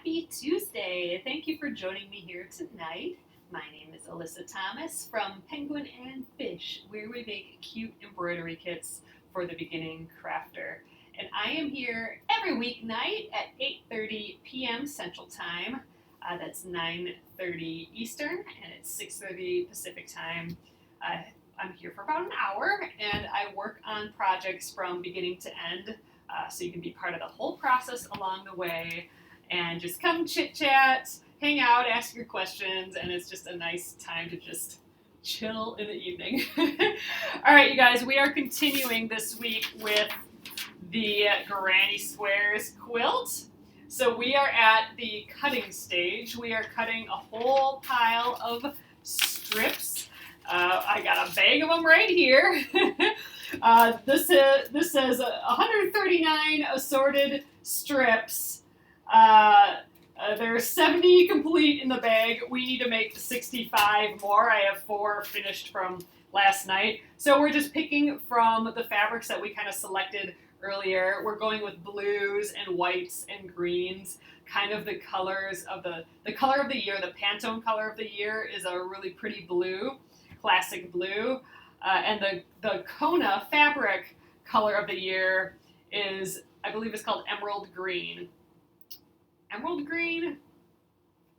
Happy Tuesday! Thank you for joining me here tonight. My name is Alyssa Thomas from Penguin and Fish, where we make cute embroidery kits for the beginning crafter. And I am here every weeknight at 8:30 p.m. Central Time. That's 9:30 Eastern, and it's 6:30 Pacific Time. I'm here for about an hour, and I work on projects from beginning to end, so you can be part of the whole process along the way, and just come chit chat, hang out, ask your questions, and it's just a nice time to just chill in the evening. All right, you guys, we are continuing this week with the Granny Squares quilt. So we are at the cutting stage. We are cutting a whole pile of strips. I got a bag of them right here. This says 139 assorted strips. There are 70 complete in the bag. We need to make 65 more. I have 4 finished from last night. So we're just picking from the fabrics that we kind of selected earlier. We're going with blues and whites and greens, kind of the colors of the color of the year. The Pantone color of the year is a really pretty blue, classic blue. And the Kona fabric color of the year is, I believe it's called emerald green. Emerald green?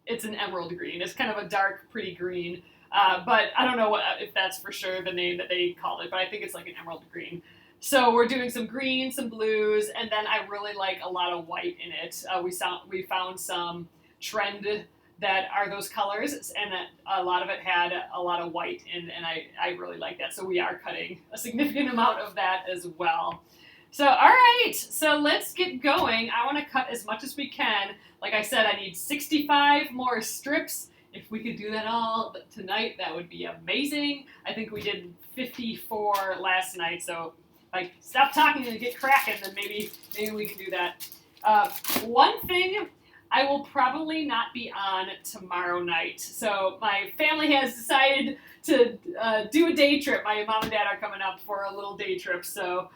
It's an emerald green. It's kind of a dark, pretty green. But I don't know if that's for sure the name that they called it, but I think it's like an emerald green. So we're doing some greens, some blues, and then I really like a lot of white in it. We found some trend that are those colors, and a lot of it had a lot of white in, and I really like that. So we are cutting a significant amount of that as well. So, all right, so let's get going. I want to cut as much as we can. Like I said, I need 65 more strips. If we could do that all tonight, that would be amazing. I think we did 54 last night, so if I stop talking and get cracking, then maybe we can do that. One thing, I will probably not be on tomorrow night. So my family has decided to do a day trip. My mom and dad are coming up for a little day trip, so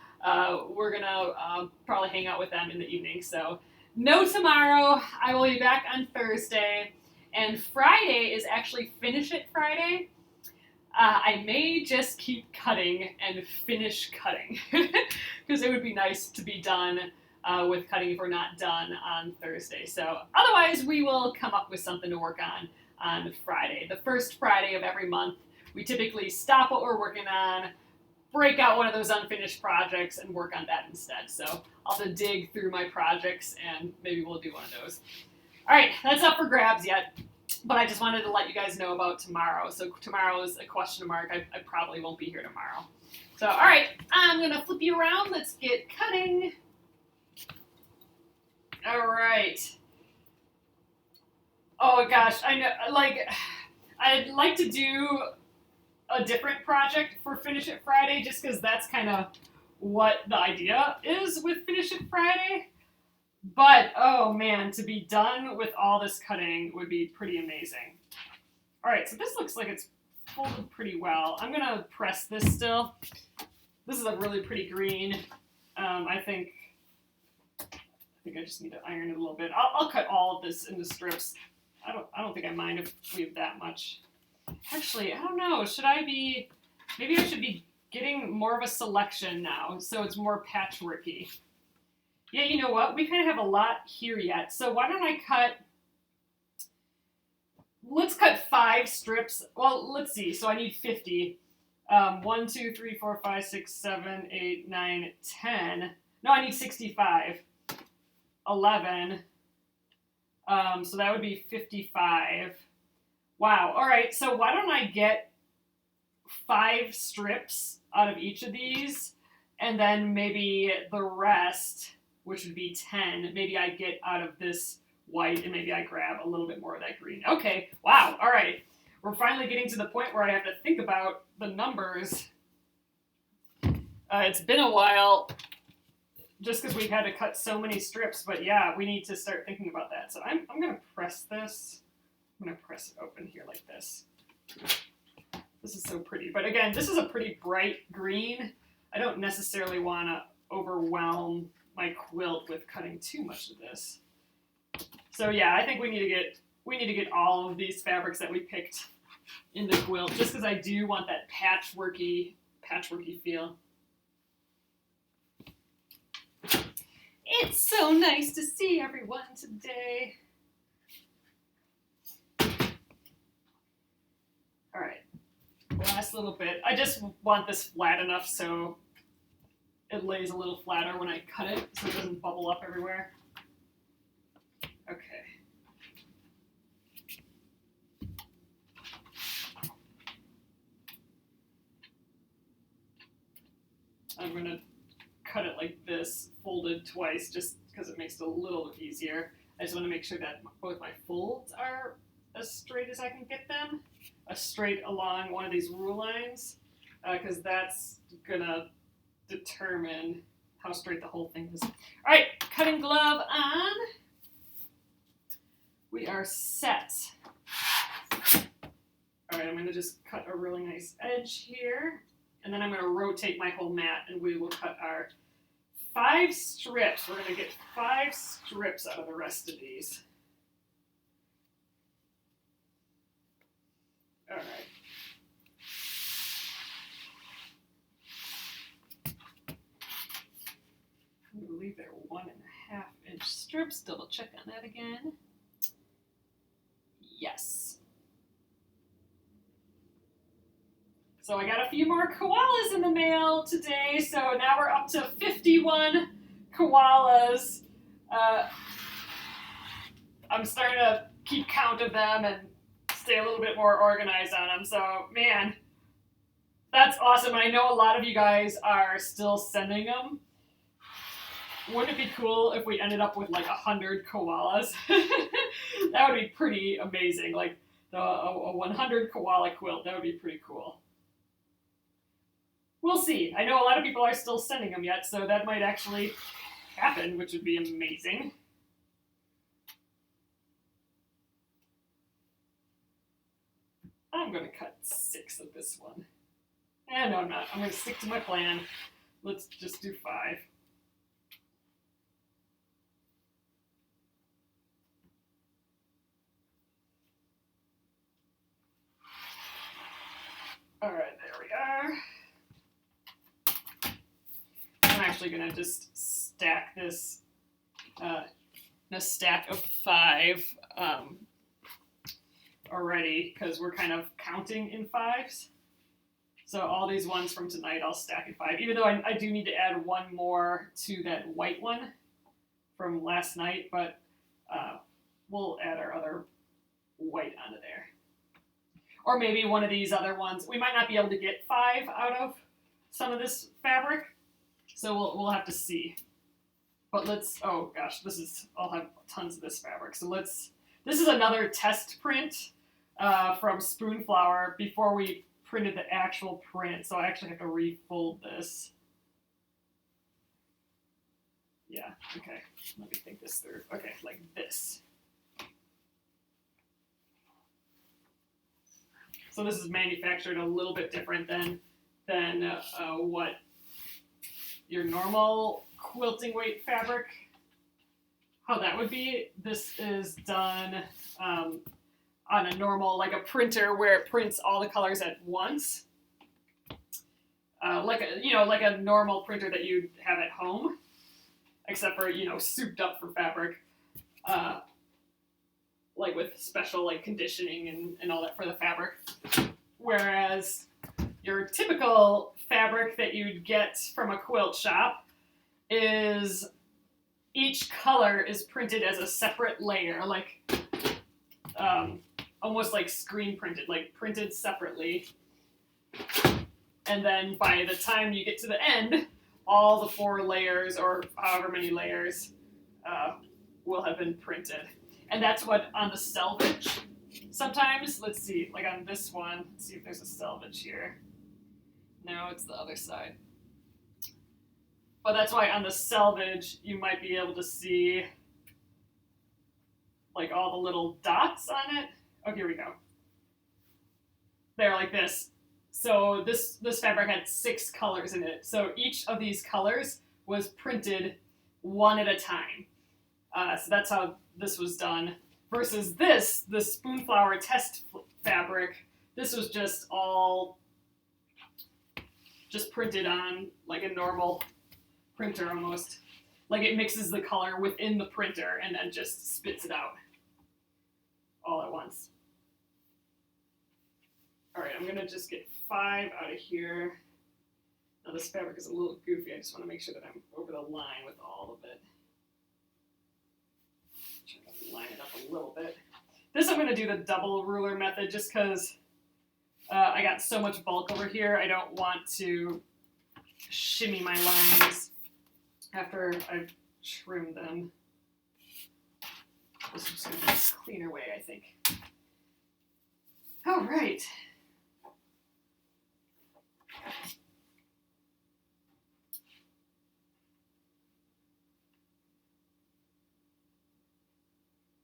we're going to probably hang out with them in the evening. So no tomorrow. I will be back on Thursday. And Friday is actually Finish It Friday. I may just keep cutting and finish cutting because it would be nice to be done with cutting if we're not done on Thursday. So otherwise, we will come up with something to work on Friday. The first Friday of every month, we typically stop what we're working on, break out one of those unfinished projects, and work on that instead. So I'll have to dig through my projects, and maybe we'll do one of those. All right, that's up for grabs yet, but I just wanted to let you guys know about tomorrow. So tomorrow is a question mark. I probably won't be here tomorrow. So, all right, I'm going to flip you around. Let's get cutting. All right. Oh gosh, I know. I'd like to do a different project for Finish It Friday, just because that's kind of what the idea is with Finish It Friday. But oh man, to be done with all this cutting would be pretty amazing. All right, so this looks like it's folded pretty well. I'm gonna press this still. This is a really pretty green. I think I just need to iron it a little bit. I'll cut all of this into strips. I don't think I mind if we have that much. Actually, I don't know. Maybe I should be getting more of a selection now, so it's more patchworky. Yeah, you know what? We kind of have a lot here yet. So why don't I let's cut 5 strips. Well, let's see. So I need 50. 1, 2, 3, 4, 5, 6, 7, 8, 9, 10. No, I need 65. 11. So that would be 55. Wow. All right. So why don't I get 5 strips out of each of these, and then maybe the rest, which would be 10, maybe I get out of this white, and maybe I grab a little bit more of that green. Okay. Wow. All right. We're finally getting to the point where I have to think about the numbers. It's been a while, just because we've had to cut so many strips, but yeah, we need to start thinking about that. So I'm going to press this. I'm going to press it open here like this. This is so pretty. But again, this is a pretty bright green. I don't necessarily want to overwhelm my quilt with cutting too much of this. So yeah, I think we need to get all of these fabrics that we picked in the quilt, just because I do want that patchworky feel. It's so nice to see everyone today. All right, last little bit. I just want this flat enough so it lays a little flatter when I cut it, so it doesn't bubble up everywhere. Okay. I'm gonna cut it like this, folded twice, just because it makes it a little easier. I just want to make sure that both my folds are as straight as I can get them, straight along one of these rule lines, because that's gonna determine how straight the whole thing is. All right, cutting glove on. We are set. All right, I'm gonna just cut a really nice edge here, and then I'm gonna rotate my whole mat, and we will cut our 5 strips. We're gonna get 5 strips out of the rest of these. All right. I believe they're 1.5 inch strips. Double check on that again. Yes. So I got a few more koalas in the mail today. So now we're up to 51 koalas. I'm starting to keep count of them and stay a little bit more organized on them. So, man, that's awesome. I know a lot of you guys are still sending them. Wouldn't it be cool if we ended up with like 100 koalas? That would be pretty amazing. Like a 100 koala quilt, that would be pretty cool. We'll see. I know a lot of people are still sending them yet, so that might actually happen, which would be amazing. I'm going to cut 6 of this one. No, I'm not. I'm going to stick to my plan. Let's just do 5. All right, there we are. I'm actually going to just stack this in a stack of 5 already, because we're kind of counting in 5s. So all these ones from tonight I'll stack in 5, even though I do need to add one more to that white one from last night, but we'll add our other white onto there. Or maybe one of these other ones. We might not be able to get 5 out of some of this fabric, so we'll have to see. But let's, oh gosh, I'll have tons of this fabric. So this is another test print from Spoonflower before we printed the actual print. So I actually have to refold this. Yeah, okay, let me think this through. Okay, like this. So this is manufactured a little bit different than what your normal quilting weight fabric, how that would be. This is done on a normal, like a printer where it prints all the colors at once. Like a normal printer that you'd have at home, except for, souped up for fabric. Like with special like conditioning and all that for the fabric. Whereas your typical fabric that you'd get from a quilt shop is each color is printed as a separate layer, like almost like screen printed, like printed separately. And then by the time you get to the end, all the 4 layers or however many layers will have been printed. And that's what on the selvage, sometimes, let's see, like on this one, let's see if there's a selvage here. No, it's the other side. But that's why on the selvage, you might be able to see like all the little dots on it. Oh, here we go. They're like this. So this fabric had 6 colors in it. So each of these colors was printed one at a time. So that's how this was done. Versus this, the Spoonflower test fabric, this was just all just printed on like a normal printer almost. Like it mixes the color within the printer and then just spits it out all at once. All right, I'm gonna just get 5 out of here. Now this fabric is a little goofy. I just want to make sure that I'm over the line with all of it. Try to line it up a little bit. This I'm gonna do the double ruler method just because I got so much bulk over here. I don't want to shimmy my lines after I've trimmed them. This is going to be a cleaner way, I think. All right.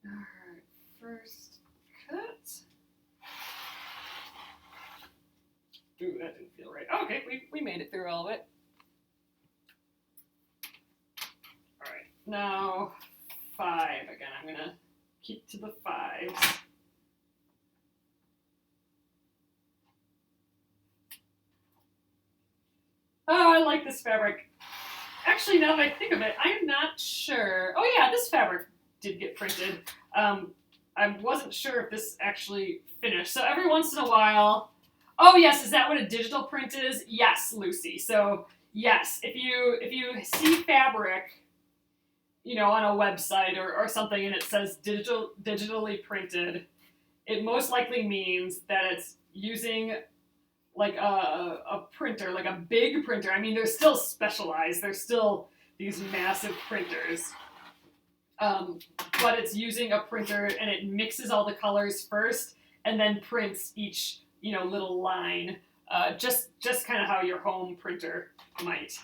All right, first cut. Ooh, that didn't feel right. Oh, okay, we made it through all of it. All right, now 5 again. I'm gonna keep to the 5s. Oh, I like this fabric. Actually, now that I think of it, I'm not sure. Oh yeah, this fabric did get printed. I wasn't sure if this actually finished. So every once in a while, oh yes, is that what a digital print is? Yes, Lucy. So yes, if you see fabric, you know, on a website or something and it says digitally printed, it most likely means that it's using like a printer, like a big printer. I mean, they're still specialized. They're still these massive printers. But it's using a printer and it mixes all the colors first and then prints each, you know, little line, just kind of how your home printer might,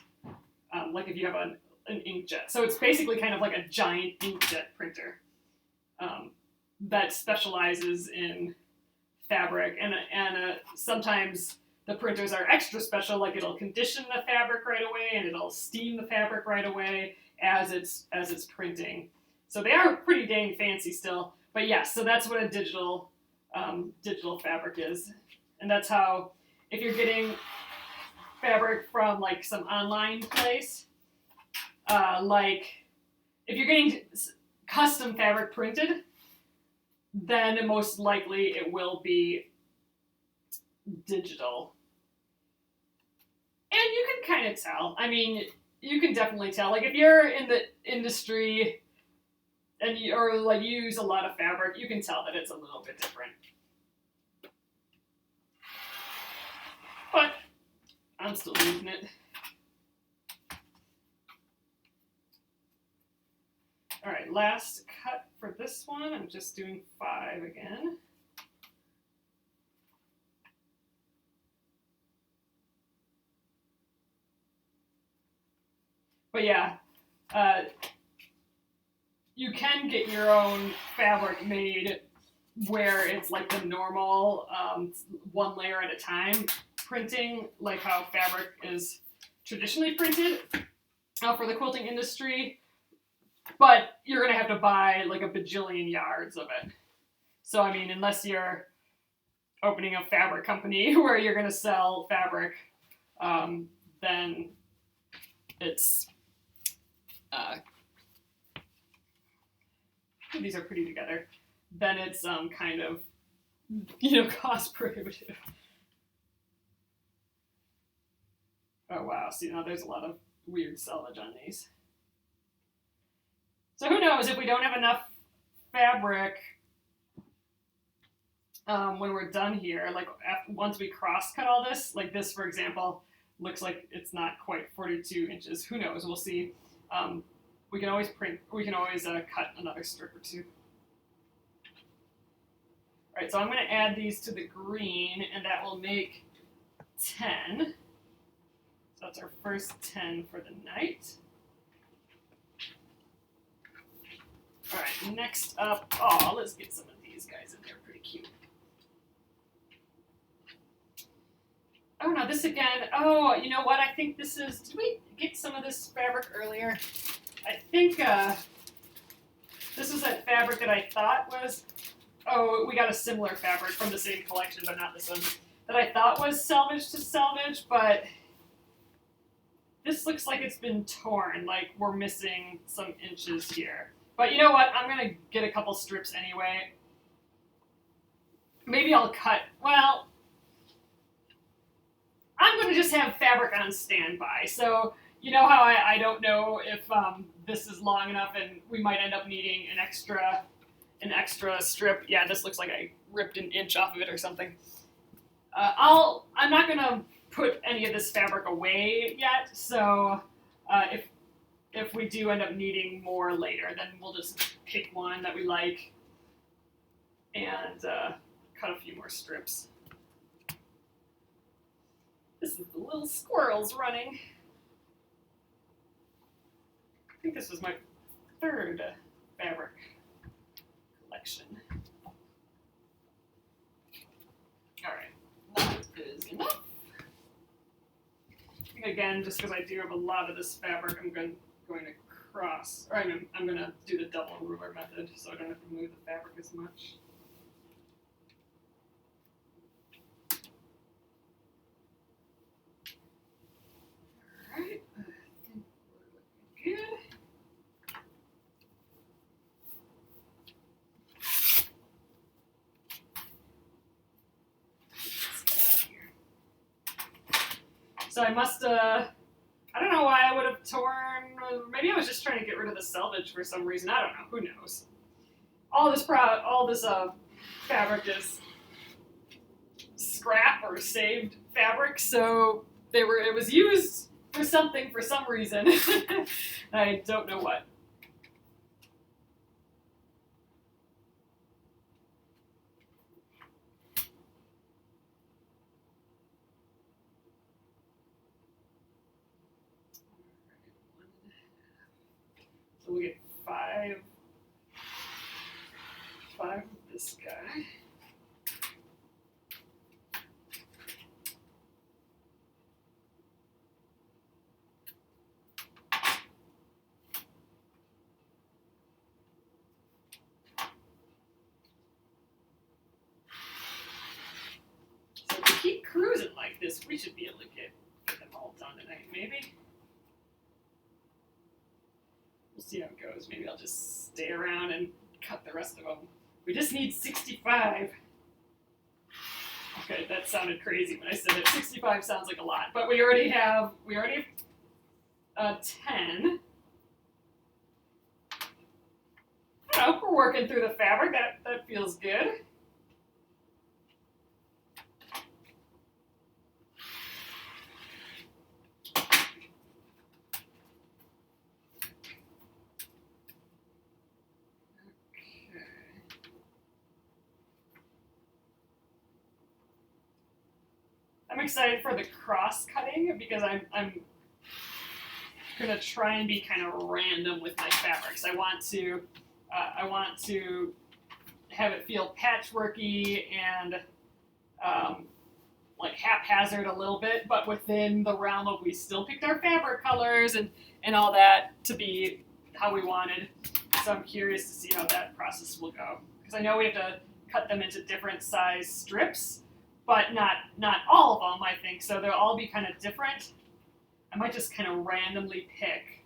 like if you have an inkjet. So it's basically kind of like a giant inkjet printer that specializes in fabric, and sometimes the printers are extra special, like it'll condition the fabric right away and it'll steam the fabric right away as it's printing. So they are pretty dang fancy still. But yes, so that's what a digital fabric is. And that's how, if you're getting fabric from like some online place, like if you're getting custom fabric printed, then most likely it will be digital. And you can kind of tell. I mean, you can definitely tell. Like if you're in the industry and you use a lot of fabric, you can tell that it's a little bit different. But I'm still using it. All right, last cut for this one. I'm just doing 5 again. But yeah, you can get your own fabric made where it's like the normal 1 layer at a time printing, like how fabric is traditionally printed for the quilting industry. But you're going to have to buy like a bajillion yards of it. So, I mean, unless you're opening a fabric company where you're going to sell fabric, then it's... these are pretty together. Then it's kind of, you know, cost prohibitive. Oh, wow. See, now there's a lot of weird selvage on these. So who knows, if we don't have enough fabric when we're done here, like once we cross-cut all this, like this, for example, looks like it's not quite 42 inches. Who knows? We'll see. We can always cut another strip or two. All right, so I'm going to add these to the green, and that will make 10. So that's our first 10 for the night. All right, next up, let's get some of these guys in there. Pretty cute. Oh, no, this again. Oh, you know what? I think this is... Did we get some of this fabric earlier? I think This was that fabric that I thought was, oh, we got a similar fabric from the same collection, but not this one, that I thought was salvage to salvage, but this looks like it's been torn, like we're missing some inches here. But you know what, I'm gonna get a couple strips anyway. Maybe I'll cut, well, I'm gonna just have fabric on standby. So you know how I don't know if this is long enough and we might end up needing an extra strip. Yeah, this looks like I ripped an inch off of it or something. I'm not gonna put any of this fabric away yet, so if we do end up needing more later, then we'll just pick one that we like and cut a few more strips. This is the little squirrels running. I think this was my third fabric collection. Alright, that is enough. I think again, just because I do have a lot of this fabric, I'm going to cross, or I'm going to do the double ruler method so I don't have to move the fabric as much. Alright, I think we're looking good. So I must, I don't know why I would have torn, maybe I was just trying to get rid of the selvage for some reason, I don't know, who knows. All this fabric is scrap or saved fabric, so it was used for something for some reason. I don't know what. So we'll get five of this guy. So if we keep cruising like this, we should be able to get them all done tonight, maybe. We'll see how it goes. Maybe I'll just stay around and cut the rest of them. We just need 65. Okay, that sounded crazy when I said it. 65 sounds like a lot, but we already have 10. I don't know, we're working through the fabric. That feels good. I'm excited for the cross cutting because I'm gonna try and be kind of random with my fabrics. I want to have it feel patchworky and like haphazard a little bit, but within the realm of we still picked our fabric colors and all that to be how we wanted. So I'm curious to see how that process will go because I know we have to cut them into different size strips. But not all of them, I think, so they'll all be kind of different. I might just kind of randomly pick.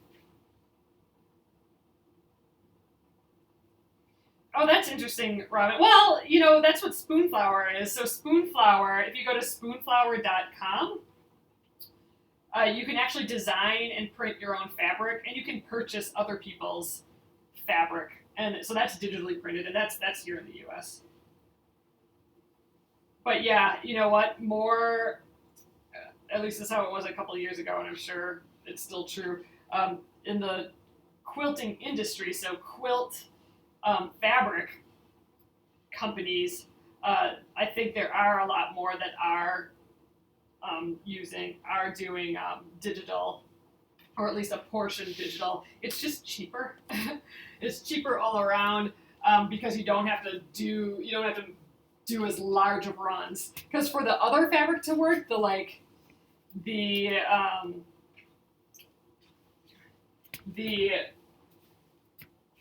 Oh, that's interesting, Robin. Well, you know, that's what Spoonflower is. So Spoonflower, if you go to spoonflower.com, you can actually design and print your own fabric, and you can purchase other people's fabric. And so that's digitally printed, and that's here in the U.S. But yeah, you know what? At least that's how it was a couple of years ago, and I'm sure it's still true. In the quilting industry, so quilt fabric companies, I think there are a lot more that are doing digital, or at least a portion digital. It's just cheaper. It's cheaper all around because you don't have to do as large of runs, because for the other fabric to work, the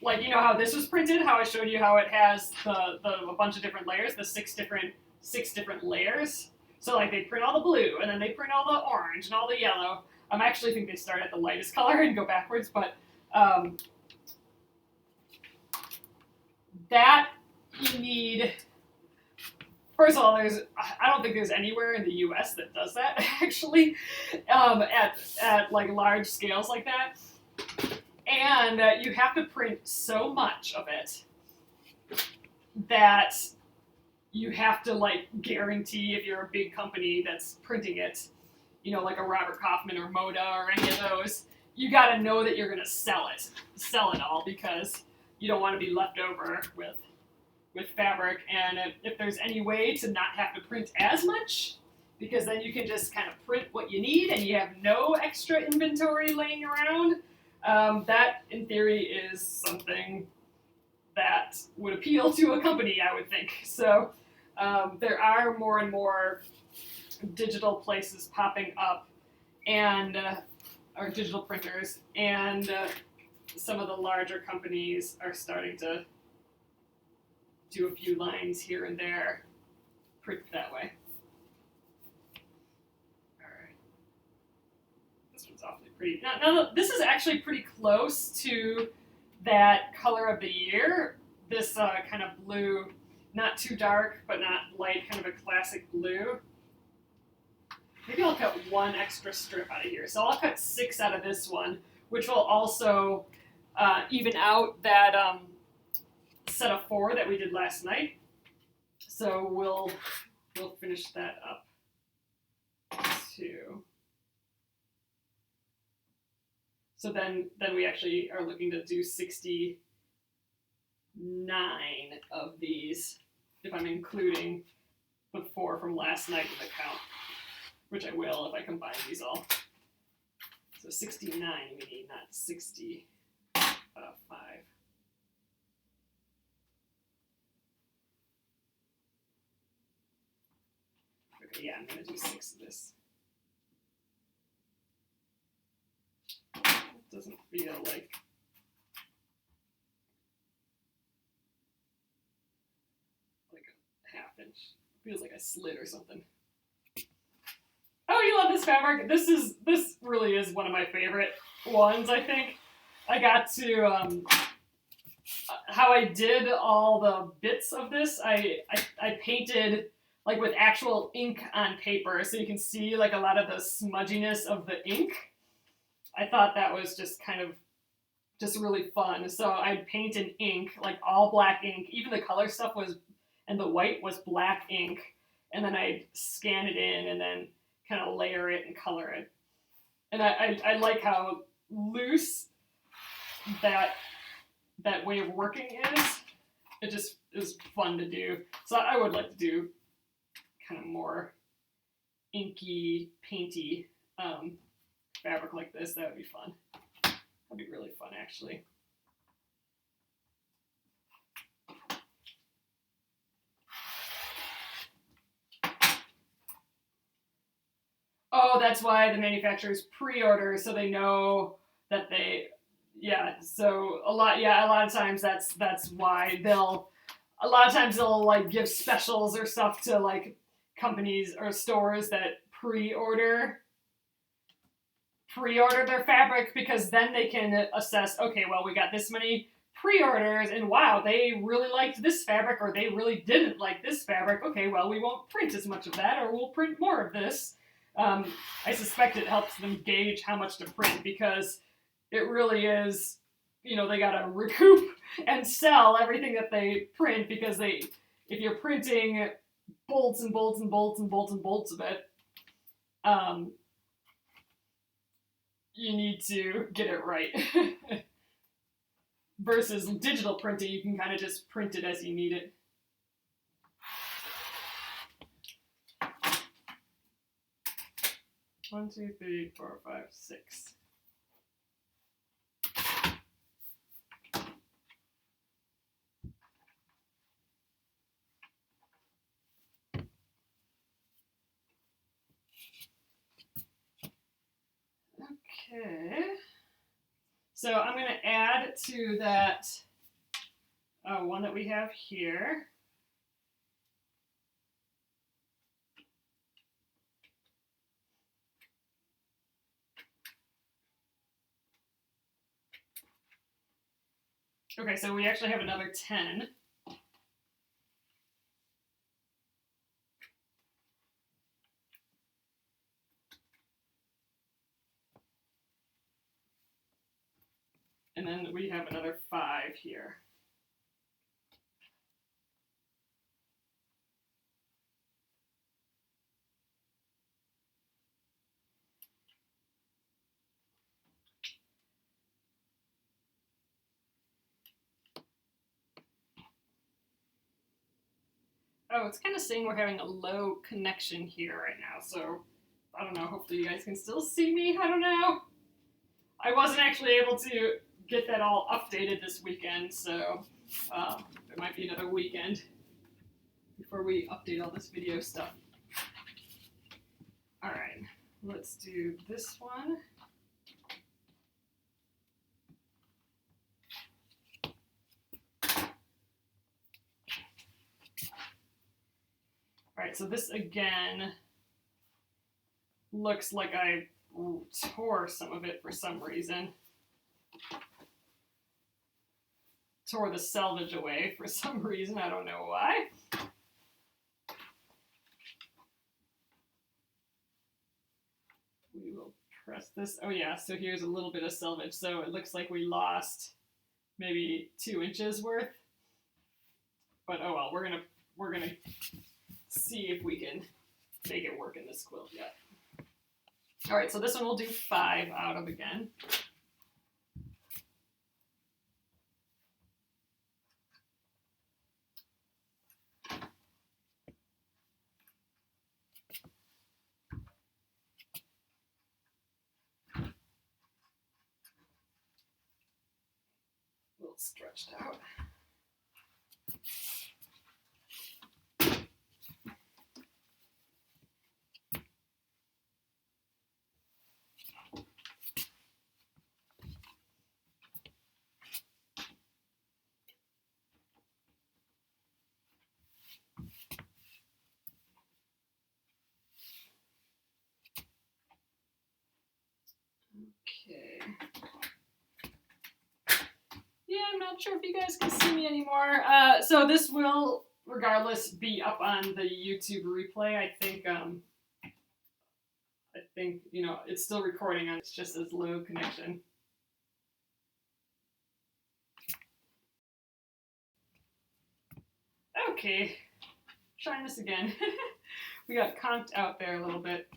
like, you know how this was printed, how I showed you how it has a bunch of different layers, the six different layers. So like they print all the blue, and then they print all the orange and all the yellow. I actually think they start at the lightest color and go backwards, but that you need. First of all, I don't think there's anywhere in the U.S. that does that actually, at like large scales like that, and you have to print so much of it that you have to like guarantee, if you're a big company that's printing it, you know, like a Robert Kaufman or Moda or any of those, you got to know that you're going to sell it all, because you don't want to be left over with fabric. And if there's any way to not have to print as much, because then you can just kind of print what you need and you have no extra inventory laying around, that in theory is something that would appeal to a company, I would think. So there are more and more digital places popping up, and or digital printers, and some of the larger companies are starting to do a few lines here and there, print that way. All right, this one's awfully pretty. Now this is actually pretty close to that color of the year. This kind of blue, not too dark but not light, kind of a classic blue. Maybe I'll cut one extra strip out of here. So I'll cut 6 out of this one, which will also even out that set of 4 that we did last night. So we'll finish that up too. So then we actually are looking to do 69 of these, if I'm including the 4 from last night in the count, which I will if I combine these all. So 69 we need, not 65. Okay, yeah, I'm going to do 6 of this. It doesn't feel like a half inch. It feels like a slit or something. Oh, you love this fabric. This really is one of my favorite ones, I think. I got to how I did all the bits of this. I painted like with actual ink on paper, so you can see like a lot of the smudginess of the ink. I thought that was just kind of just really fun. So I'd paint in ink, like all black ink. Even the color stuff was, and the white was black ink. And then I'd scan it in and then kind of layer it and color it. And I like how loose that way of working is. It just is fun to do. So I would like to do kind of more inky, painty fabric like this. That would be fun. That'd be really fun, actually. Oh, that's why the manufacturers pre-order, so they know that they, yeah. So a lot of times that's why a lot of times they'll like give specials or stuff to like companies or stores that pre-order their fabric, because then they can assess, okay, well, we got this many pre-orders, and wow, they really liked this fabric, or they really didn't like this fabric. Okay, well, we won't print as much of that, or we'll print more of this. I suspect it helps them gauge how much to print, because it really is, you know, they gotta recoup and sell everything that they print, because if you're printing bolts and bolts and bolts and bolts and bolts of it, you need to get it right. Versus digital printing, you can kind of just print it as you need it. One, two, three, four, five, 6. Okay. So I'm going to add to that one that we have here. Okay, so we actually have another 10. And then we have another 5 here. Oh, it's kind of saying we're having a low connection here right now, so I don't know, hopefully you guys can still see me, I don't know. I wasn't actually able to get that all updated this weekend, so there might be another weekend before we update all this video stuff. All right, let's do this one. All right, so this again looks like I tore some of it for some reason. Tore the selvage away for some reason, I don't know why. We will press this. Oh yeah, so here's a little bit of selvage. So it looks like we lost maybe 2 inches worth. But oh well, we're gonna see if we can make it work in this quilt yet. All right, so this one we'll do 5 out of again. A little stretched out. Okay. Yeah, I'm not sure if you guys can see me anymore. So this will, regardless, be up on the YouTube replay. I think you know it's still recording on. It's just as low connection. Okay, trying this again. We got conked out there a little bit.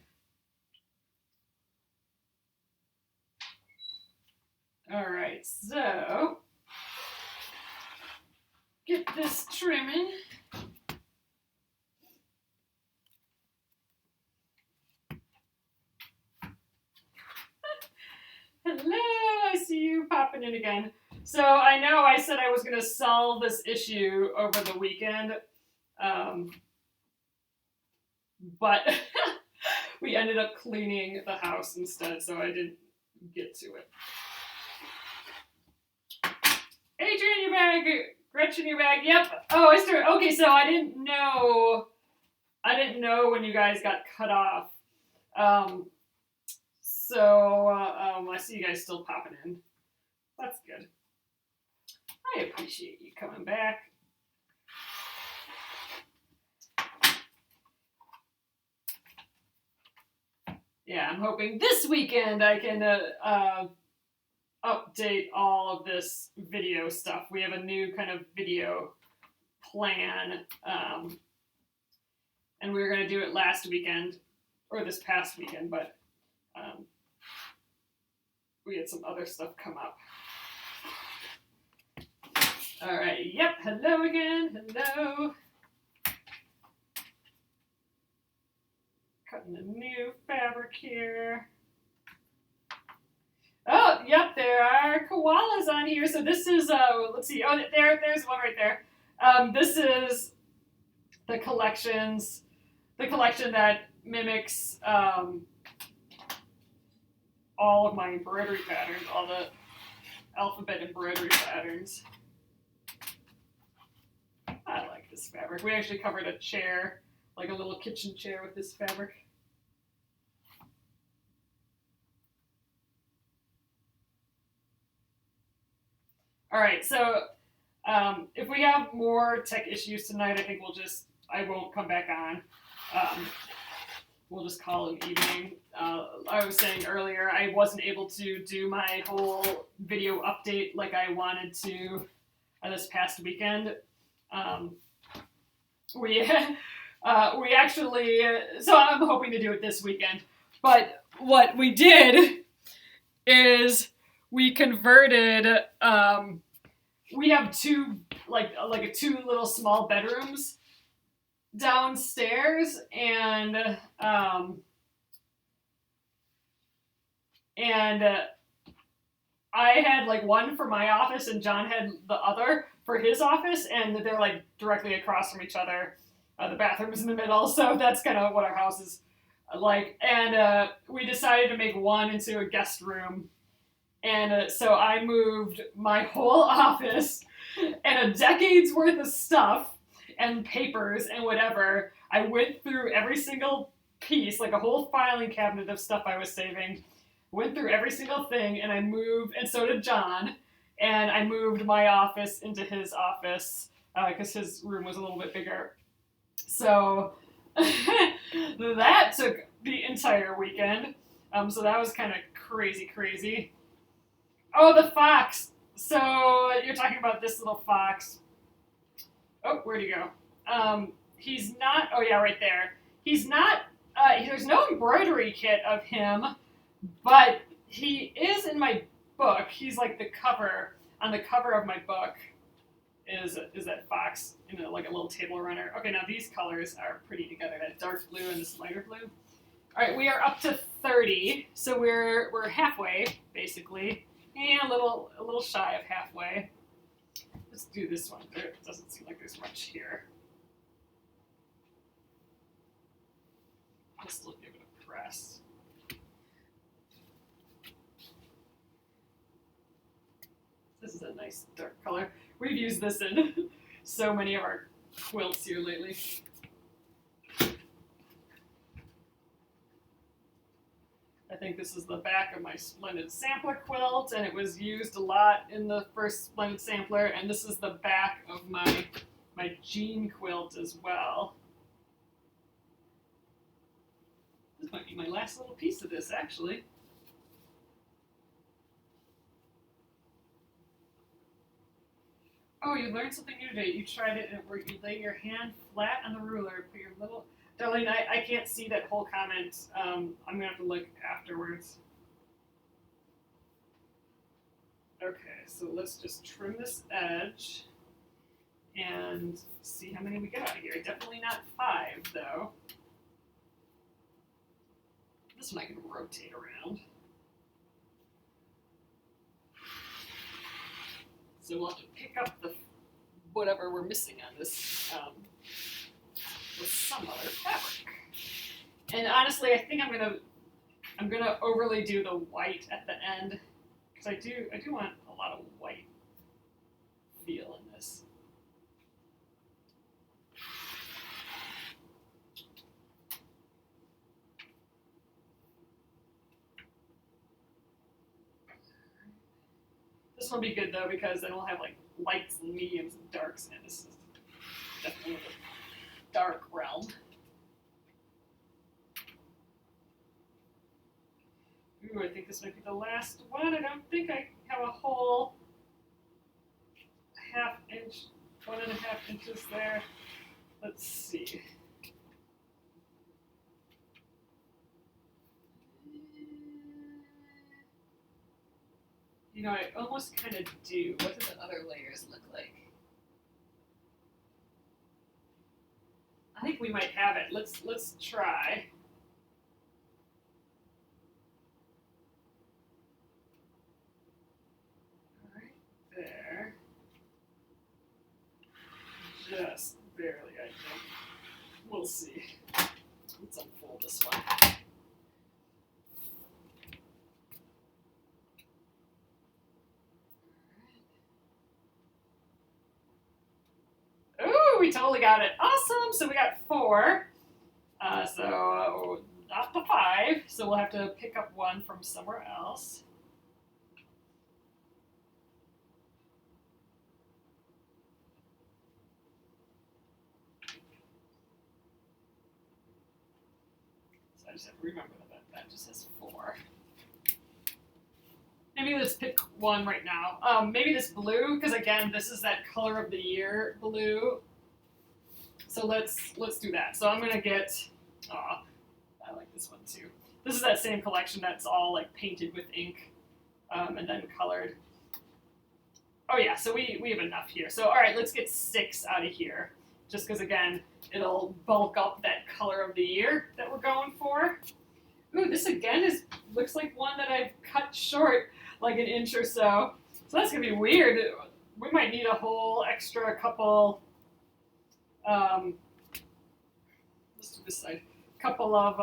All right, so get this trimming. Hello, I see you popping in again. So I know I said I was going to solve this issue over the weekend, but we ended up cleaning the house instead, so I didn't get to it. Adrian, you're back. Gretchen, you're back. Yep. Oh, I started. Okay, so I didn't know when you guys got cut off. I see you guys still popping in. That's good. I appreciate you coming back. Yeah, I'm hoping this weekend I can update all of this video stuff. We have a new kind of video plan, and we were going to do it last weekend, or this past weekend, but we had some other stuff come up. All right, yep, hello again, hello. Cutting a new fabric here. Oh, yep, there are koalas on here. So this is, let's see, oh, there's one right there. This is the collection that mimics all of my embroidery patterns, all the alphabet embroidery patterns. this fabric. We actually covered a chair, like a little kitchen chair with this fabric. All right, so if we have more tech issues tonight, I think I won't come back on. We'll just call it an evening. I was saying earlier, I wasn't able to do my whole video update like I wanted to this past weekend. We actually, so I'm hoping to do it this weekend. But what we did is we converted, we have two little small bedrooms downstairs, and I had like one for my office and John had the other for his office, and they're like directly across from each other. The bathroom is in the middle, so that's kind of what our house is like. And we decided to make one into a guest room. And so I moved my whole office and a decade's worth of stuff and papers and whatever. I went through every single piece, like a whole filing cabinet of stuff I was saving. Went through every single thing, and I moved, and so did John. And I moved my office into his office because his room was a little bit bigger. So that took the entire weekend. So that was kind of crazy. Oh, the fox. So you're talking about this little fox. Oh, where'd he go? He's not, oh yeah, right there. He's not, there's no embroidery kit of him, but he is in my book. He's like on the cover of my book is that fox in like a little table runner. Okay, now these colors are pretty together, that dark blue and this lighter blue. All right, we are up to 30, so we're halfway, basically. And a little shy of halfway. Let's do this one. There doesn't seem like there's much here. I'll still give it a press. This is a nice dark color. We've used this in so many of our quilts here lately. I think this is the back of my Splendid Sampler quilt, and it was used a lot in the first Splendid Sampler, and this is the back of my jean quilt as well. This might be my last little piece of this, actually. Oh, you learned something new today. You tried it where you lay your hand flat on the ruler, put your little... Darlene, I can't see that whole comment. I'm going to have to look afterwards. Okay, so let's just trim this edge and see how many we get out of here. Definitely not 5, though. This one I can rotate around. So we'll have to pick up the whatever we're missing on this with some other fabric. And honestly, I think I'm gonna overly do the white at the end because I do want a lot of white feel in this. This will be good though because then we'll have like lights and mediums and darks, and this is definitely the dark realm. Ooh, I think this might be the last one. I don't think I have a whole 1/2 inch, 1.5 inches there. Let's see. You know, I almost kind of do. What do the other layers look like? I think we might have it. Let's try. Right there. Just barely, I think. We'll see. Let's unfold this one. Ooh, we totally got it. Awesome. So we got 4. So not the 5. So we'll have to pick up 1 from somewhere else. So I just have to remember that just has 4. Maybe let's pick 1 right now. Maybe this blue, because again, this is that color of the year blue. So let's do that. So I'm gonna get. I like this one too. This is that same collection that's all like painted with ink, and then colored. Oh yeah, so we have enough here. So all right, let's get 6 out of here, just because again, it'll bulk up that color of the year that we're going for. Ooh, this again looks like one that I've cut short like an inch or so. So that's gonna be weird. We might need a whole extra couple. Let's do this side. Couple of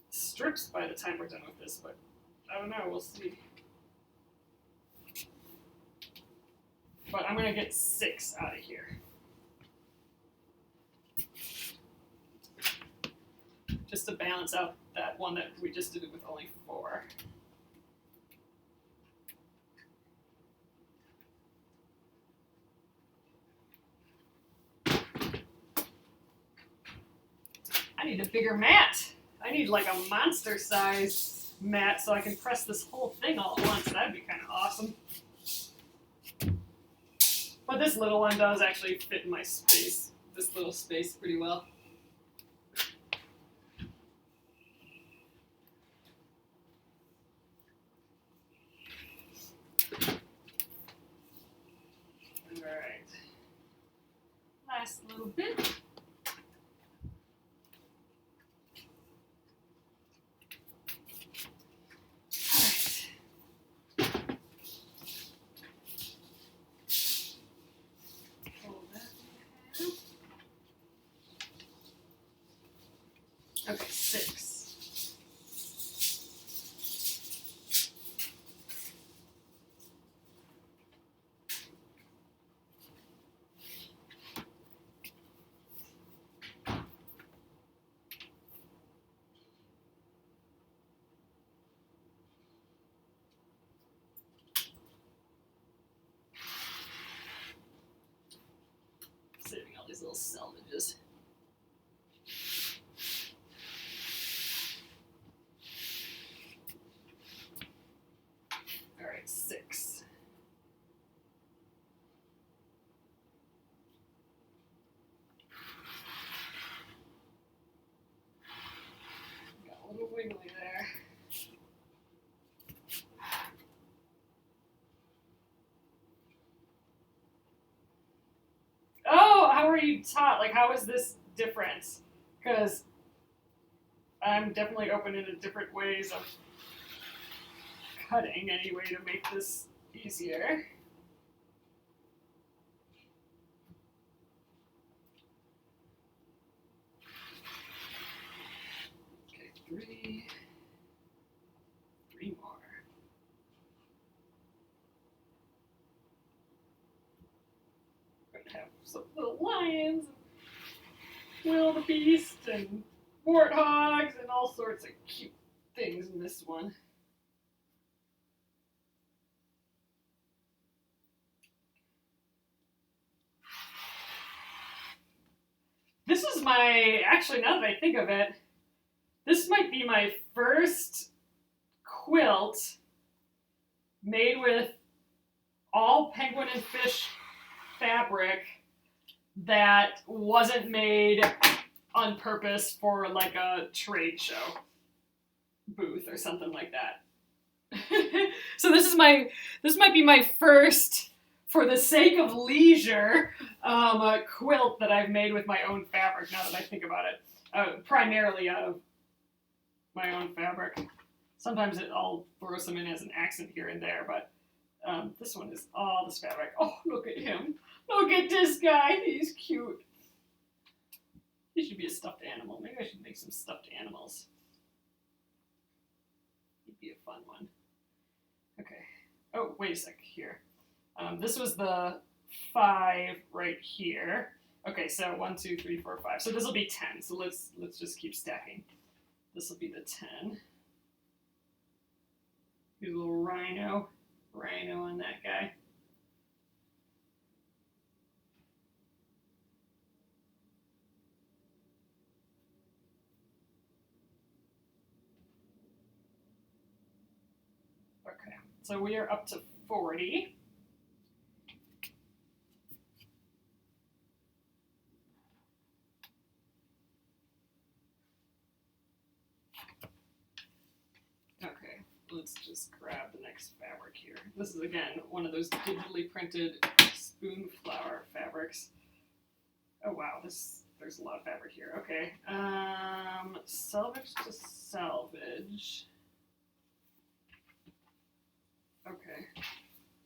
strips by the time we're done with this, but I don't know. We'll see. But I'm gonna get 6 out of here. Just to balance out that one that we just did it with only 4. I need a bigger mat. I need like a monster size mat so I can press this whole thing all at once. That'd be kind of awesome. But this little one does actually fit in my space, this little space pretty well. Alright. Last little bit. Okay, 6. Saving all these little salvages. All right, 6. Got a little wiggly there. Oh, how are you taught? Like, how is this different? Because I'm definitely open into different ways of cutting anyway to make this easier. Okay, 3. 3 more. We're gonna have some little lions, wildebeest, and warthogs, and all sorts of cute things in this one. This is actually, now that I think of it, this might be my first quilt made with all penguin and fish fabric that wasn't made on purpose for like a trade show booth or something like that. So this might be my first, for the sake of leisure, quilt that I've made with my own fabric, now that I think about it. Primarily out of my own fabric. Sometimes I'll throw some in as an accent here and there, but this one is all this fabric. Oh, look at him. Look at this guy. He's cute. He should be a stuffed animal. Maybe I should make some stuffed animals. He'd be a fun one. Okay. Oh, wait a sec here. This was the 5 right here. Okay, so 1, 2, 3, 4, 5. So this will be 10. So let's just keep stacking. This will be the 10. Here's a little rhino on that guy. Okay, so we are up to 40. Okay, let's just grab the next fabric here. This is, again, one of those digitally printed spoon flower fabrics. Oh wow, there's a lot of fabric here. Okay, salvage to salvage. Okay,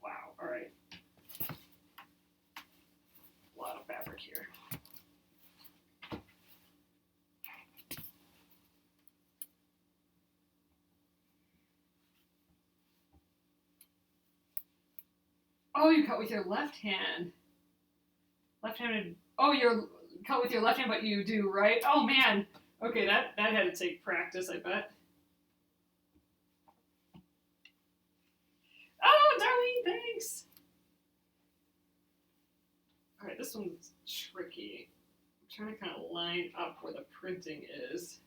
wow, all right. A lot of fabric here. Oh, you cut with your left hand. Left-handed. Oh, you're cut with your left hand, but you do right. Oh man. Okay, that had to take practice, I bet. Oh, darling, thanks. All right, this one's tricky. I'm trying to kind of line up where the printing is.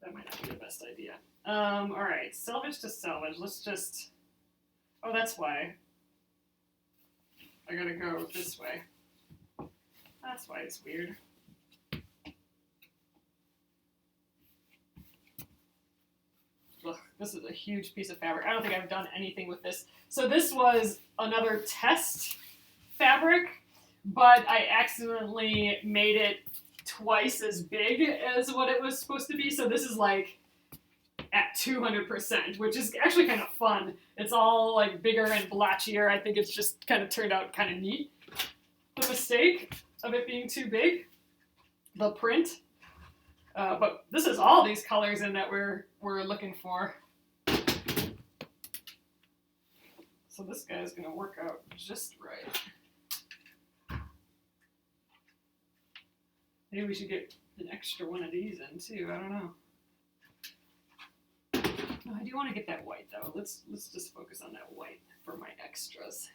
That might not be the best idea. All right, salvage to salvage. Let's just. Oh, that's why. I gotta go this way. That's why it's weird. Ugh, this is a huge piece of fabric. I don't think I've done anything with this. So this was another test fabric, but I accidentally made it twice as big as what it was supposed to be. So this is like at 200%, which is actually kind of fun. It's all like bigger and blotchier. I think it's just kind of turned out kind of neat. The mistake of it being too big, the print. But this is all these colors in that we're looking for. So this guy's gonna work out just right. Maybe we should get an extra one of these in too. I don't know. Oh, I do want to get that white though. Let's just focus on that white for my extras.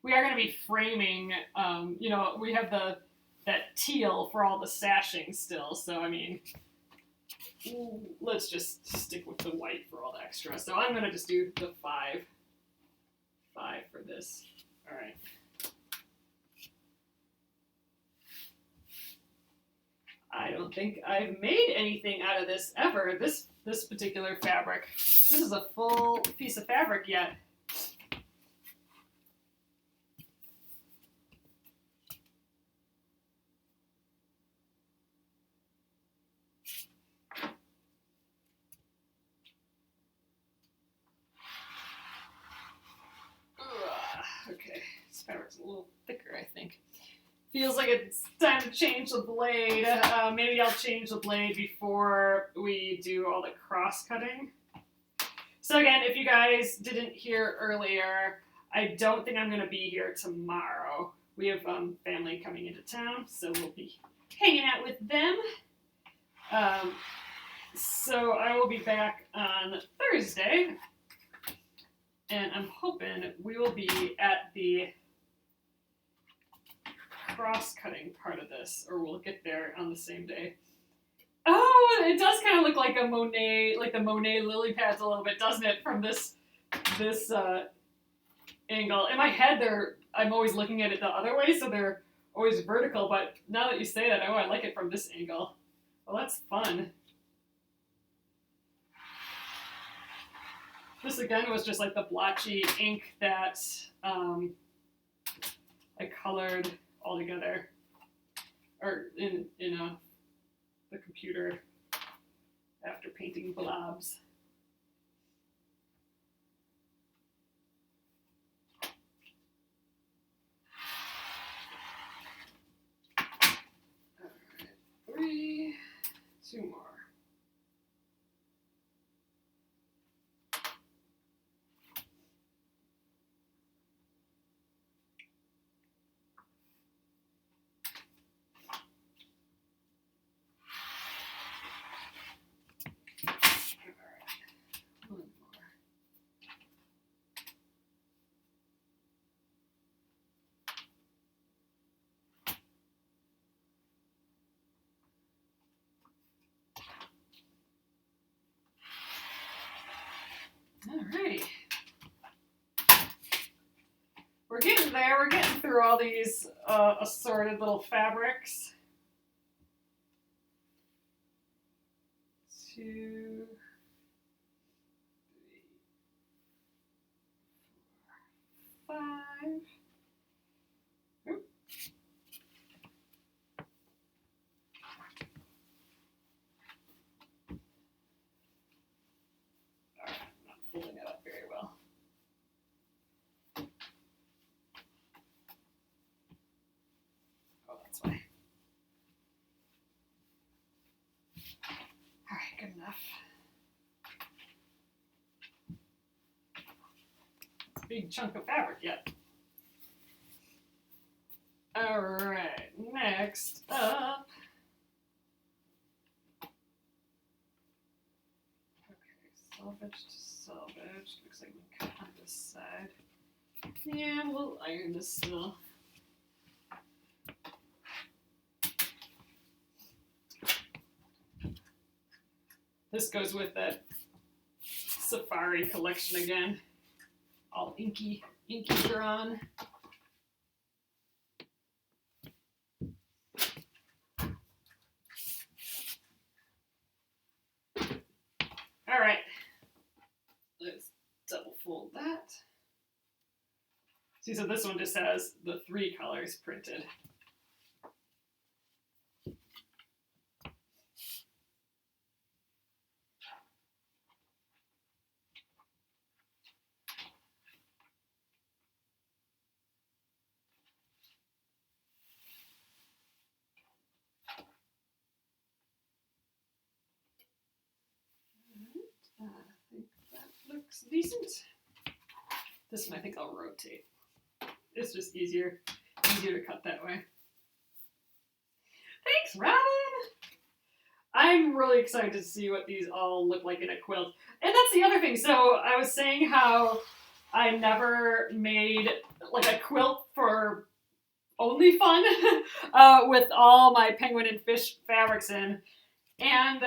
We are going to be framing, you know, we have that teal for all the sashing still, so I mean, let's just stick with the white for all the extra. So I'm going to just do the 5 for this. All right. I don't think I've made anything out of this ever, this particular fabric. This is a full piece of fabric yet. Okay, this fabric's a little thicker, I think. Feels like it's time to change the blade. Maybe I'll change the blade before we do all the cross-cutting. So again, if you guys didn't hear earlier, I don't think I'm going to be here tomorrow. We have family coming into town, so we'll be hanging out with them. So I will be back on Thursday. And I'm hoping we will be at the cross-cutting part of this, or we'll get there on the same day. Oh, it does kind of look like a Monet, like the Monet lily pads a little bit, doesn't it, from this angle. In my head, I'm always looking at it the other way, so they're always vertical, but now that you say that, oh, I like it from this angle. Well, that's fun. This again was just like the blotchy ink that I colored all together, or in the computer after painting blobs. All right, 2 more. Alrighty. We're getting there. We're getting through all these assorted little fabrics. 2, 3, 4, 5. Oop. All right, I'm not folding it up very well. Oh, that's why. All right, good enough. Big chunk of fabric yet. All right, next up. Okay, selvage to selvage. Looks like we can cut on this side. Yeah, we'll iron this still. This goes with that safari collection again. All inky drawn. All right, let's double fold that. See, so this one just has the 3 colors printed. I think that looks decent. This one I think I'll rotate. It's just easier to cut that way. Thanks, Robin! I'm really excited to see what these all look like in a quilt. And that's the other thing. So I was saying how I never made like a quilt for only fun with all my penguin and fish fabrics in. And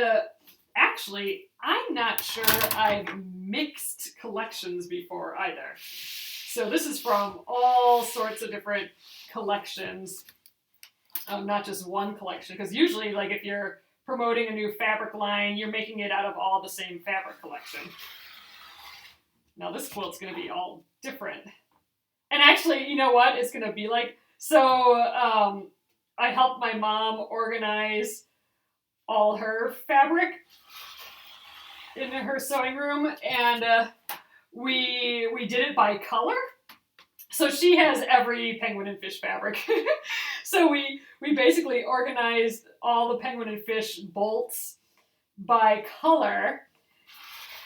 actually, I'm not sure I've mixed collections before either. So this is from all sorts of different collections, not just one collection. Because usually, like if you're promoting a new fabric line, you're making it out of all the same fabric collection. Now this quilt's going to be all different. And actually, you know what it's going to be like? So I helped my mom organize all her fabric in her sewing room, and we did it by color. So she has every penguin and fish fabric. So we basically organized all the penguin and fish bolts by color,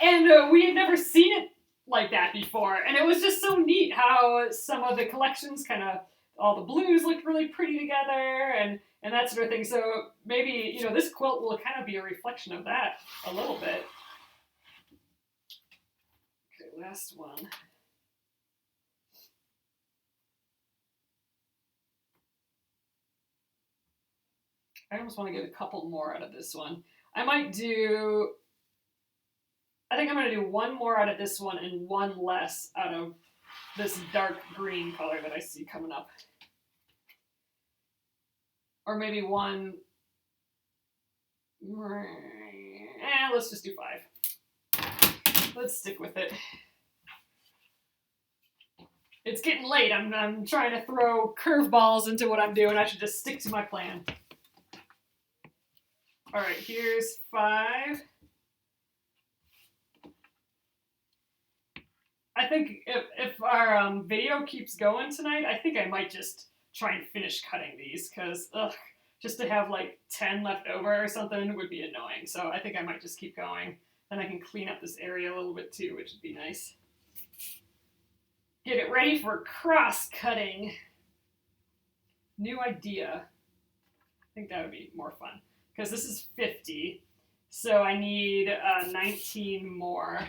and we had never seen it like that before. And it was just so neat how some of the collections kind of, all the blues looked really pretty together and that sort of thing. So maybe, you know, this quilt will kind of be a reflection of that a little bit. Okay, last one. I almost want to get a couple more out of this one. I think I'm going to do one more out of this one and one less out of this dark green color that I see coming up. Or maybe one. Let's just do 5. Let's stick with it. It's getting late. I'm trying to throw curveballs into what I'm doing. I should just stick to my plan. All right, here's 5. I think if our video keeps going tonight, I think I might just try and finish cutting these, because just to have like 10 left over or something would be annoying. So I think I might just keep going. Then I can clean up this area a little bit too, which would be nice. Get it ready for cross-cutting. New idea. I think that would be more fun. Because this is 50, so I need 19 more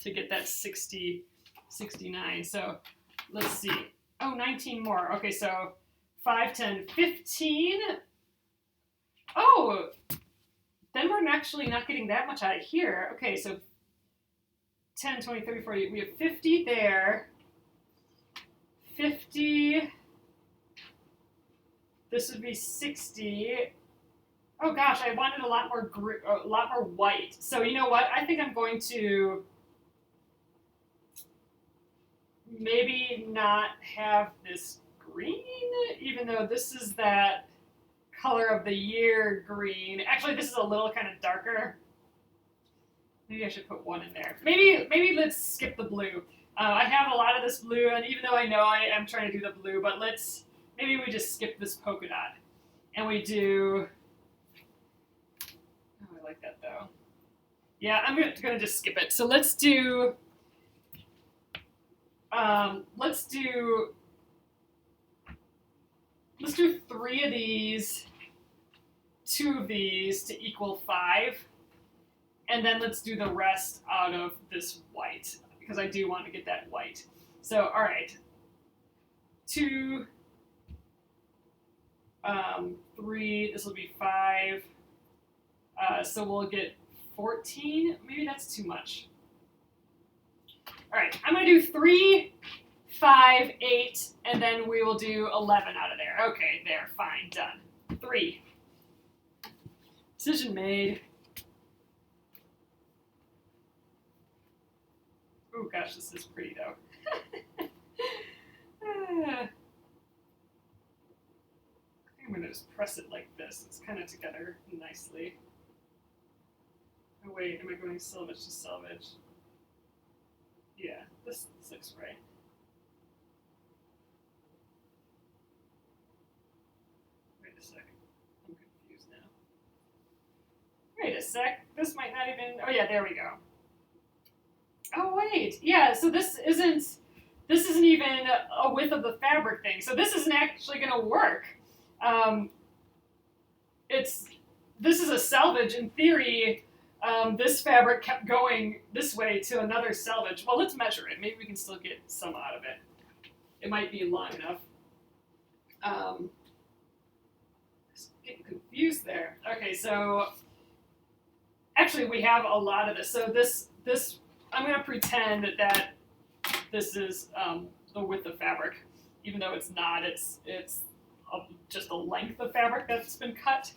to get that 60, 69. So let's see. Oh, 19 more. Okay, so 5, 10, 15. Oh, then we're actually not getting that much out of here. Okay, so 10, 20, 30, 40. We have 50 there. 50. This would be 60. Oh gosh, I wanted a lot more white. So you know what? I think I'm going to maybe not have this green, even though this is that color of the year green. Actually, this is a little kind of darker. Maybe I should put one in there. Maybe let's skip the blue. I have a lot of this blue, and even though I know I am trying to do the blue, but maybe we just skip this polka dot. And we do, oh, I like that though. Yeah, I'm gonna just skip it. So let's do 3 of these, 2 of these to equal 5. And then let's do the rest out of this white, because I do want to get that white. So, all right. 2, 3, this will be 5. So we'll get 14. Maybe that's too much. All right, I'm going to do 3, 5, 8, and then we will do 11 out of there. Okay, there, fine, done. 3. Decision made. Oh gosh, this is pretty though. I'm going to just press it like this. It's kind of together nicely. Oh wait, am I going selvage to selvage? Yeah, this looks right. Wait a sec. I'm confused now. Wait a sec. This might not even... Oh yeah, there we go. Oh wait, yeah. So this isn't even a width of the fabric thing. So this isn't actually going to work. This is a selvage. In theory, this fabric kept going this way to another selvage. Well, let's measure it. Maybe we can still get some out of it. It might be long enough. Just getting confused there. Okay, so actually we have a lot of this. So this I'm going to pretend that this is the width of fabric, even though it's not. It's just a length of fabric that's been cut.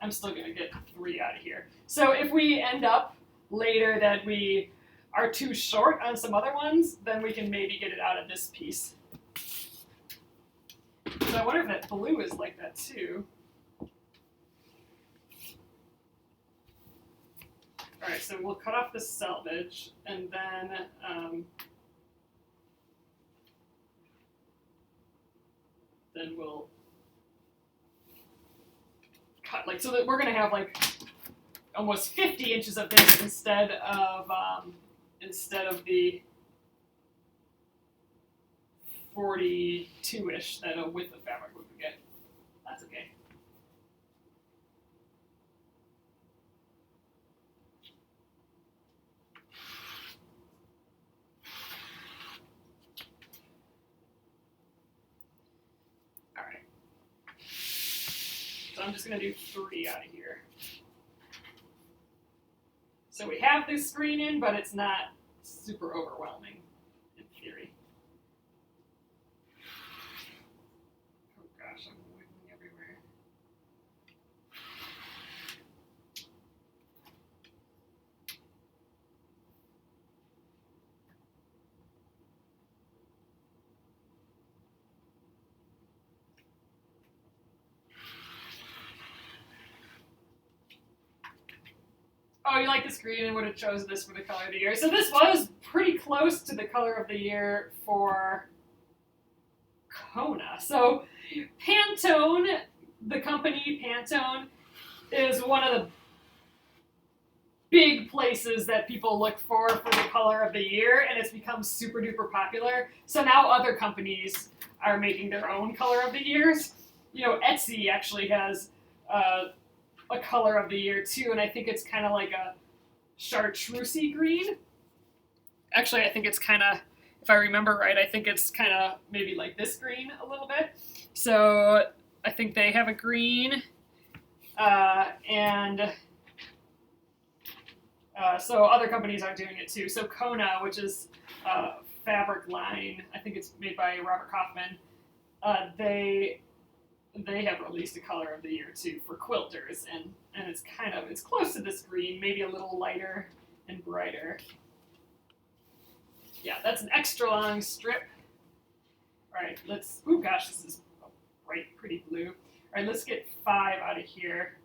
I'm still going to get 3 out of here. So if we end up later that we are too short on some other ones, then we can maybe get it out of this piece. So I wonder if that blue is like that too. All right, so we'll cut off the selvage, and then we'll cut, like, so that we're going to have like almost 50 inches of this instead of the 42-ish that a width of fabric would get. That's okay. I'm just going to do 3 out of here. So we have this screen in, but it's not super overwhelming in theory. Oh gosh, I'm wiggling everywhere. Oh, you like this green and would have chosen this for the color of the year. So this was pretty close to the color of the year for Kona. So Pantone, the company Pantone, is one of the big places that people look for the color of the year, and it's become super duper popular. So now other companies are making their own color of the years. You know, Etsy actually has a color of the year too, and I think it's kind of like a chartreusey green. Actually, I think it's kind of, if I remember right, I think it's kind of maybe like this green a little bit. So I think they have a green, and So other companies are doing it too. So Kona, which is a fabric line, I think it's made by Robert Kaufman. They have released a color of the year too for quilters, and it's close to this green, maybe a little lighter and brighter. Yeah, that's an extra long strip. All right, let's. Oh gosh, this is a bright, pretty blue. All right, let's get 5 out of here.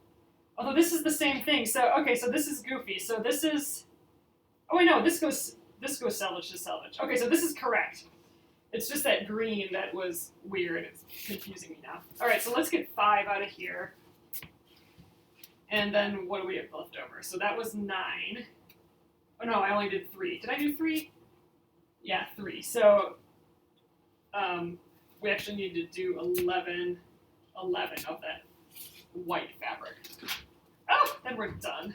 Although this is the same thing. So okay, so this is goofy. So this is. Oh wait, no, this goes salvage to salvage. Okay, so this is correct. It's just that green that was weird. It's confusing me now. All right, so let's get 5 out of here. And then what do we have left over? So that was 9. Oh no, I only did 3. Did I do 3? Yeah, 3. So we actually need to do 11 of that white fabric. Oh, then we're done.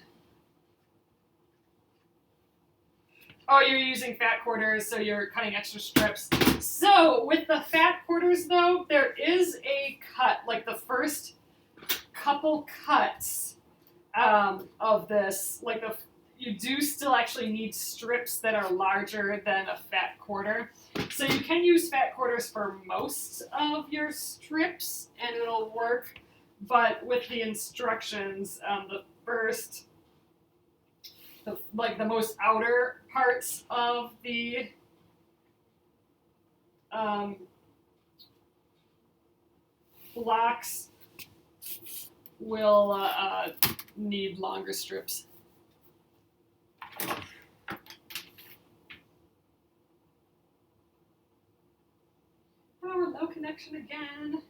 Oh, you're using fat quarters, so you're cutting extra strips. So with the fat quarters, though, there is a cut, like the first couple cuts of this, like you do still actually need strips that are larger than a fat quarter. So you can use fat quarters for most of your strips, and it'll work. But with the instructions, the most outer parts of the blocks will need longer strips. Oh, we're low connection again.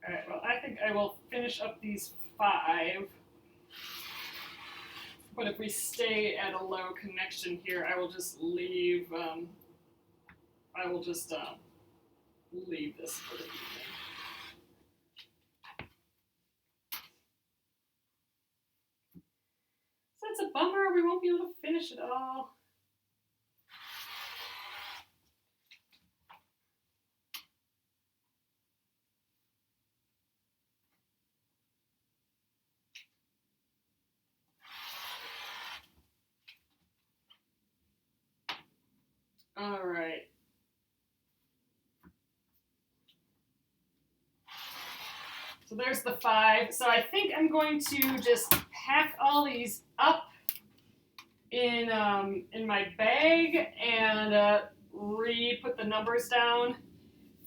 All right, well, I think I will finish up these 5. But if we stay at a low connection here, I will just leave. Leave this for the evening. So that's a bummer. We won't be able to finish it all. All right. So there's the 5. So I think I'm going to just pack all these up in my bag and re-put the numbers down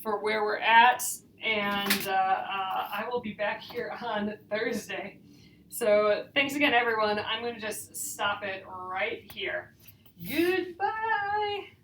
for where we're at. And I will be back here on Thursday. So thanks again, everyone. I'm going to just stop it right here. Goodbye.